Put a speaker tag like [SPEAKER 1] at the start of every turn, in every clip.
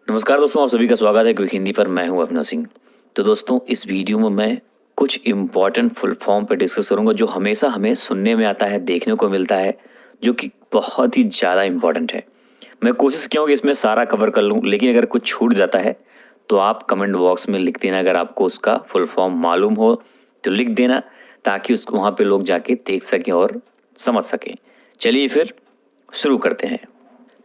[SPEAKER 1] नमस्कार दोस्तों, आप सभी का स्वागत है क्विक हिंदी पर। मैं हूं अभिनव सिंह। तो दोस्तों, इस वीडियो में मैं कुछ इम्पॉर्टेंट फुल फॉर्म पर डिस्कस करूंगा जो हमेशा हमें सुनने में आता है, देखने को मिलता है, जो कि बहुत ही ज़्यादा इम्पॉर्टेंट है। मैं कोशिश किया हूं कि इसमें सारा कवर कर लूं, लेकिन अगर कुछ छूट जाता है तो आप कमेंट बॉक्स में लिख देना। अगर आपको उसका फुल फॉर्म मालूम हो तो लिख देना, ताकि उस वहाँ पर लोग जाके देख सकें और समझ सकें। चलिए फिर शुरू करते हैं।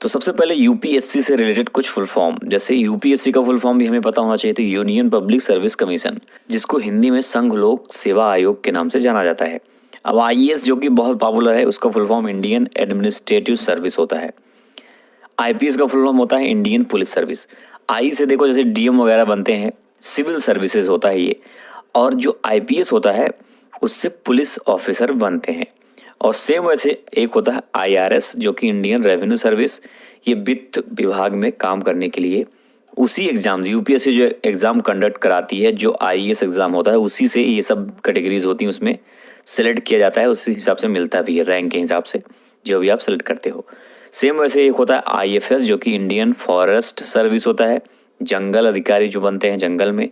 [SPEAKER 1] तो सबसे पहले यूपीएससी से रिलेटेड कुछ फुल फॉर्म, जैसे यूपीएससी का फुल फॉर्म भी हमें पता होना चाहिए। तो यूनियन पब्लिक सर्विस कमीशन, जिसको हिंदी में संघ लोक सेवा आयोग के नाम से जाना जाता है। अब आईएएस जो कि बहुत पॉपुलर है, उसका full form Indian administrative service होता है। आईपीएस का फुल फॉर्म होता है इंडियन पुलिस सर्विस। आई से देखो जैसे डीएम वगैरह बनते हैं, सिविल सर्विसेज होता है ये। और जो आईपीएस होता है उससे पुलिस ऑफिसर बनते हैं। और सेम वैसे एक होता है आईआरएस, जो कि इंडियन रेवेन्यू सर्विस। ये वित्त विभाग में काम करने के लिए उसी एग्जाम, यूपीएससी जो एग्जाम कंडक्ट कराती है, जो आईएएस एग्जाम होता है, उसी से ये सब कैटेगरीज होती हैं, उसमें सेलेक्ट किया जाता है। उसी हिसाब से मिलता भी है, रैंक के हिसाब से जो भी आप सेलेक्ट करते हो। सेम वैसे एक होता है आईएफएस, जो कि इंडियन फॉरेस्ट सर्विस होता है। जंगल अधिकारी जो बनते हैं, जंगल में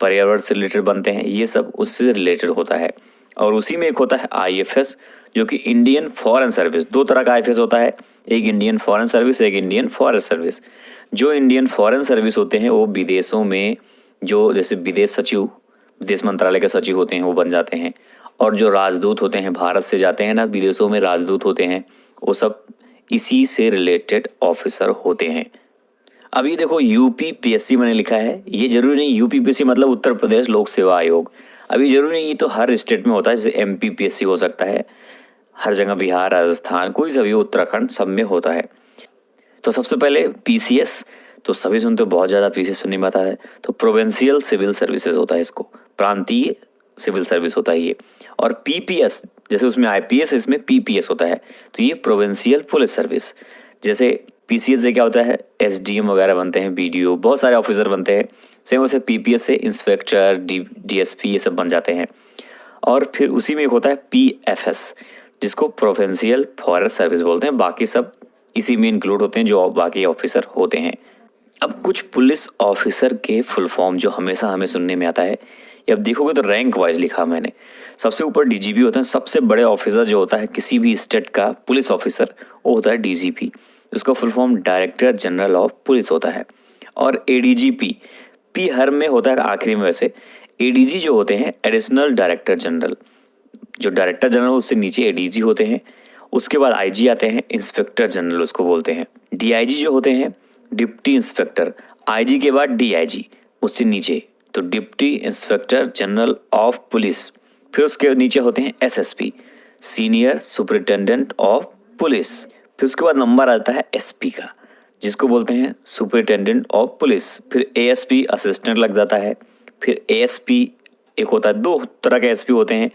[SPEAKER 1] पर्यावरण से रिलेटेड बनते हैं, ये सब उससे रिलेटेड होता है। और उसी में एक होता है आईएफएस, जो कि इंडियन फॉरेन सर्विस। दो तरह का आईएफएस होता है, एक इंडियन फॉरेन सर्विस, एक इंडियन फॉरेस्ट सर्विस। जो इंडियन फॉरेन सर्विस होते हैं वो विदेशों में, जो जैसे विदेश सचिव, विदेश मंत्रालय के सचिव होते हैं, वो बन जाते हैं। और जो राजदूत होते हैं, भारत से जाते हैं ना विदेशों में राजदूत होते हैं, वो सब इसी से रिलेटेड ऑफिसर होते हैं। अब ये देखो यूपीपीएससी मैंने लिखा है, ये जरूरी नहीं यूपीपीएससी मतलब उत्तर प्रदेश लोक सेवा आयोग। अभी जरूरी नहीं, ये तो हर स्टेट में होता है। जैसे एमपीपीएससी हो सकता है, हर जगह बिहार, राजस्थान, कोई सा भी, उत्तराखंड, सब में होता है। तो सबसे पहले पीसीएस, तो सभी सुनते हो, बहुत ज़्यादा पीसीएस सुनने में आता है। तो प्रोविंशियल सिविल सर्विसेज होता है, इसको प्रांतीय सिविल सर्विस होता है ये। और पीपीएस, जैसे उसमें आईपीएस, इसमें पीपीएस होता है, तो ये प्रोविंशियल पुलिस सर्विस। जैसे पीसीएस से क्या होता है, एसडीएम वगैरह बनते हैं, बीडीओ, बहुत सारे ऑफिसर बनते हैं। सेम वैसे पीपीएस से इंस्पेक्टर, डीएसपी, ये सब बन जाते हैं। और फिर उसी में एक होता है पीएफएस, जिसको प्रोविंशियल फॉरेस्ट सर्विस बोलते हैं। बाकी सब इसी में इंक्लूड होते हैं, जो बाकी ऑफिसर होते हैं। अब कुछ पुलिस ऑफिसर के फुल फॉर्म जो हमेशा हमें सुनने में आता है, ये अब देखोगे तो रैंक वाइज लिखा मैंने। सबसे ऊपर डीजीपी होता है। सबसे बड़े ऑफिसर जो होता है किसी भी स्टेट का पुलिस ऑफिसर, वो होता है डीजीपी। उसका full form director general of police होता है। और एडीजीपी, पी हर में होता है आखिरी में। वैसे एडीजी जो होते हैं, एडिशनल डायरेक्टर जनरल, जो डायरेक्टर जनरल उससे नीचे एडीजी होते हैं। उसके बाद आईजी आते हैं, इंस्पेक्टर जनरल उसको बोलते हैं। डीआईजी जो होते हैं, डिप्टी इंस्पेक्टर। आईजी के बाद डीआईजी, उससे नीचे तो deputy inspector general of police. फिर उसके नीचे होते हैं SSP, senior superintendent of police. फिर उसके बाद नंबर आता है एसपी का, जिसको बोलते हैं सुपरिटेंडेंट ऑफ पुलिस। फिर एएसपी असिस्टेंट लग जाता है। फिर एएसपी एक होता है, दो तरह के एसपी होते हैं,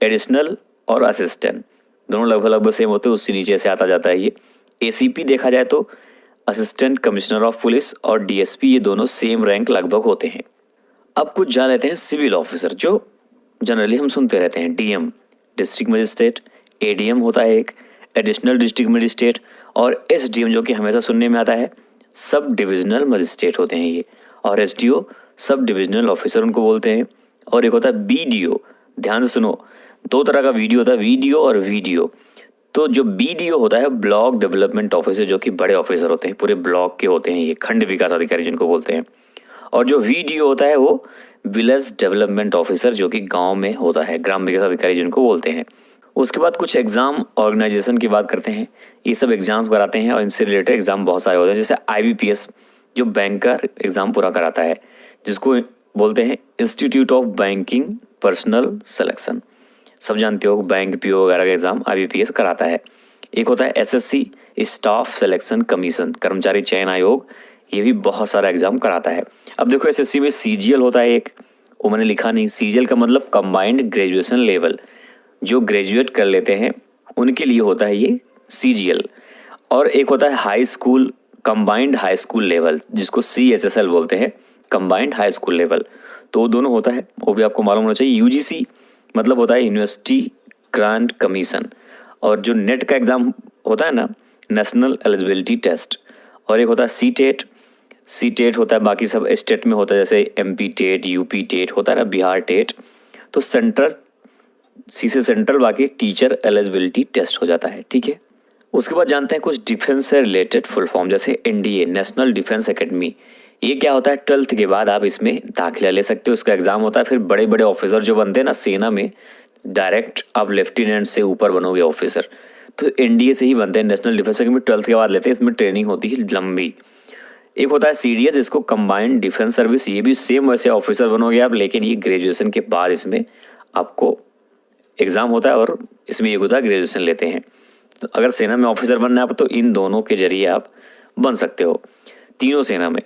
[SPEAKER 1] एडिशनल और असिस्टेंट, दोनों लगभग सेम होते हैं। उससे नीचे से आता जाता है ये एसीपी। देखा जाए तो असिस्टेंट कमिश्नर ऑफ पुलिस और डीएसपी, ये दोनों सेम रैंक लगभग होते हैं। अब कुछ जान लेते हैं सिविल ऑफिसर, जो जनरली हम सुनते रहते हैं। डीएम डिस्ट्रिक्ट मजिस्ट्रेट, एडीएम होता है एक, एडिशनल डिस्ट्रिक्ट मजिस्ट्रेट। और एसडीएम जो कि हमेशा सुनने में आता है, सब डिविजनल मजिस्ट्रेट होते हैं ये। और एसडीओ सब डिविजनल ऑफिसर उनको बोलते हैं। और एक होता है बीडीओ, ध्यान से सुनो, दो तरह का वीडियो होता है, वीडियो और वीडियो। तो जो बीडीओ होता है, ब्लॉक डेवलपमेंट ऑफिसर, जो कि बड़े ऑफिसर होते हैं, पूरे ब्लॉक के होते हैं ये, खंड विकास अधिकारी जिनको बोलते हैं। और जो वीडीओ होता है वो विलेज डेवलपमेंट ऑफिसर, जो कि गांव में होता है, ग्राम विकास अधिकारी जिनको बोलते हैं। उसके बाद कुछ एग्जाम ऑर्गेनाइजेशन की बात करते हैं। ये सब एग्जाम्स कराते हैं और इनसे रिलेटेड एग्जाम बहुत सारे होते हैं। जैसे आईबीपीएस, जो बैंक का एग्जाम पूरा कराता है, जिसको बोलते हैं institute of banking personal selection. सब जानते हो, बैंक पीओ वगैरह का एग्जाम आईबीपीएस कराता है। एक होता है एसएससी, स्टाफ सिलेक्शन कमीशन, कर्मचारी चयन आयोग, ये भी बहुत सारा एग्जाम कराता है। अब देखो एसएससी में सीजीएल होता है एक, वो मैंने लिखा नहीं। सीजीएल का मतलब कंबाइंड ग्रेजुएशन लेवल, जो ग्रेजुएट कर लेते हैं उनके लिए होता है ये सीजीएल। और एक होता है high school, combined high school level, जिसको सीएसएसएल बोलते हैं, कंबाइंड हाई स्कूल लेवल। तो वो दोनों होता है, वो भी आपको मालूम होना चाहिए। यूजीसी मतलब होता है यूनिवर्सिटी ग्रांट कमीशन। और जो नेट का एग्ज़ाम होता है ना, नेशनल एलिजिबिलिटी टेस्ट। और एक होता है सीटेट, सी टेट होता है, बाकी सब स्टेट में होता है, जैसे MP टेट, UP टेट होता है ना, बिहार टेट। तो सेंट्रल, सी से सेंट्रल, बाकी टीचर एलिजिबिलिटी टेस्ट हो जाता है, ठीक है। उसके बाद जानते हैं कुछ डिफेंस से रिलेटेड फुल फॉर्म, जैसे NDA, नेशनल डिफेंस एकेडमी। ये क्या होता है, 12th के बाद आप इसमें दाखिला ले सकते हो, इसका एग्जाम होता है। फिर बड़े बड़े ऑफिसर जो बनते हैं ना सेना में, डायरेक्ट आप लेफ्टिनेंट से ऊपर बनोगे ऑफिसर, तो NDA से ही बनते हैं, नेशनल डिफेंस एकेडमी। 12th के बाद लेते हैं, इसमें ट्रेनिंग होती है लंबी। एक होता है CDS, इसको कंबाइंड डिफेंस सर्विस, ये भी सेम वैसे ऑफिसर बनोगे आप, लेकिन ये ग्रेजुएशन के बाद इसमें आपको एग्जाम होता है और इसमें एक होता है ग्रेजुएशन लेते हैं। तो अगर सेना में ऑफिसर बनना है आप, तो इन दोनों के जरिए आप बन सकते हो, तीनों सेना में।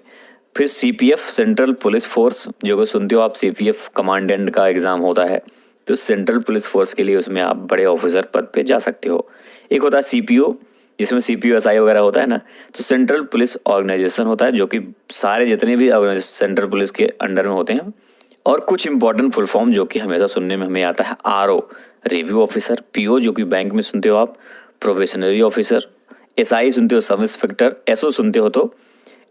[SPEAKER 1] फिर CPF, सेंट्रल पुलिस फोर्स, जो कि सुनते हो आप, CPF कमांडेंट का एग्जाम होता है, तो सेंट्रल पुलिस फोर्स के लिए उसमें आप बड़े ऑफिसर पद पे जा सकते हो। एक होता है CPO, जिसमें CPO SI वगैरह होता है ना, तो सेंट्रल पुलिस ऑर्गेनाइजेशन होता है, जो कि सारे जितने भी ऑर्गेनाइजेशन सेंट्रल पुलिस के अंडर में होते हैं। और कुछ इंपॉर्टेंट फुल फॉर्म जो कि हमेशा सुनने में हमें आता है, RO, रिव्यू ऑफिसर, PO जो कि बैंक में सुनते हो आप, प्रोबेशनरी ऑफिसर, SI सुनते हो सब इंस्पेक्टर, SO सुनते हो तो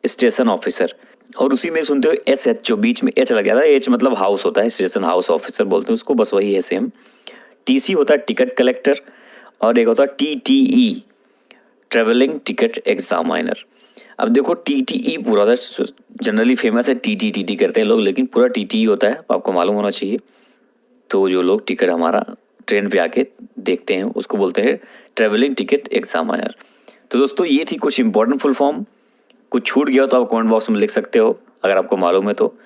[SPEAKER 1] स्टेशन ऑफिसर, और उसी में सुनते हो SH, जो बीच में H लग जाता है, H मतलब हाउस होता है, स्टेशन हाउस ऑफिसर बोलते हैं उसको, बस वही है सेम। TC होता है टिकट कलेक्टर, और एक होता है TTE, ट्रेवलिंग टिकट एग्जामिनर। अब देखो TTE पूरा जनरली फेमस है, TT करते हैं लोग, लेकिन पूरा TTE होता है, आपको मालूम होना चाहिए। तो जो लोग टिकट हमारा ट्रेन पे आके देखते हैं उसको बोलते हैं ट्रेवलिंग टिकट एग्जामिनर। तो दोस्तों ये थी कुछ इंपॉर्टेंट फुल फॉर्म, कुछ छूट गया हो तो आप कमेंट बॉक्स में लिख सकते हो अगर आपको मालूम है तो।